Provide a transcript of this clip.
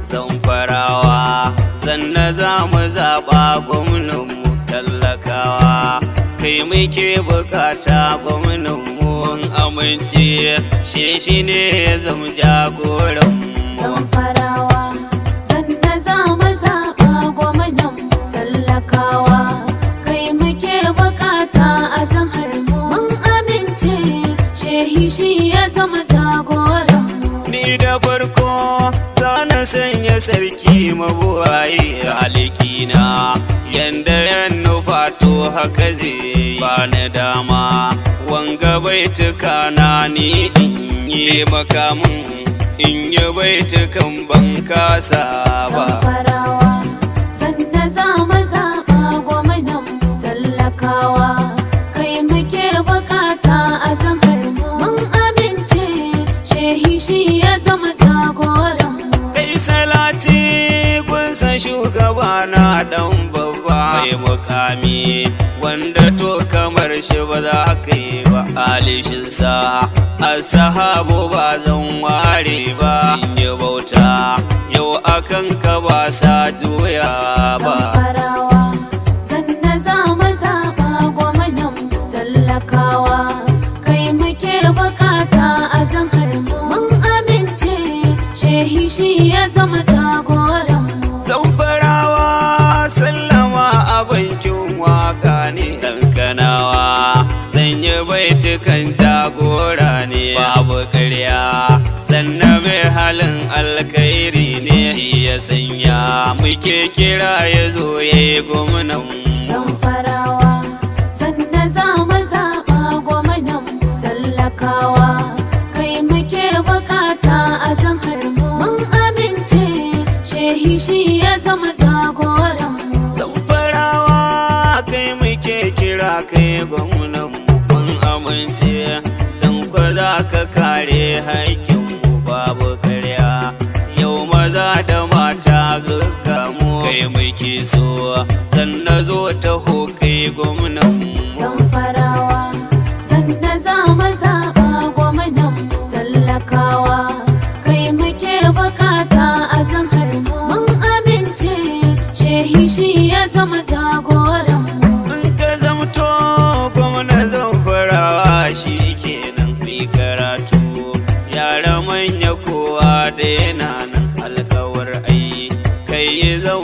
zamfarawa zanna za mu zaɓa gwamnanmu talakawa kai muke bukata gwamnanmu mun amince shi ne ya zama jagoranmu. Zamfarawa zanna za mu zaɓa gwamnanmu talakawa kai muke bukata a jihar mu mun amince shi ya zama jagoranmu. Ni da farko zana sanya sarki mabuwayi halikina yanda ya nufa to haka zai ba na dama wanga baituka na ni in yi makamun in yi baitukan ban kasa ba. Zamfarawa zanna za mu zaɓa gwamnanmu talakawa kai muke bukata a jihar mu mun amince shi ya zama jagoranmu. Kai salati kunsa shugaba na dan babba mai mukami wanda to kamar shi ba za ka yi ba alishinsa ashabu ba zan ware ba sun yi bauta yau akan ka ba sa juya ba. Zamfarawa zanna za mu zaɓa gwamnanmu talakawa kai muke bukata a jihar mu mun amince shi ya zama jagoranmu. Zamfarawa sallama a bankin waka ne kankanawa zan yi baitukan jagora ne babu ƙarya sannan mai halin alkhairi ne shi ya sanya muke kira ya zo ya yi gwamnanmu. Zamfarawa zanna za mu zaɓa gwamnanmu talakawa kai muke bukata a jihar mu mun amince shi ya zama jagoranmu. Zamfarawa kai muke kira kai gwamnanmu mun amince don kwa za ka kare haƙƙinmu babu ƙarya yau maza da mata gaggamu kai muke so zanna zo taho kai gwamnanmu. Zamfarawa zanna za mu zaɓa gwamnanmu talakawa kai muke bukata a jihar mu mun amince shi ya zama jagoranmu. In ka zamto gwamna Zamfarawa shi kenan mai karatu yara manya kowa da yana nan alkawar ai kai zan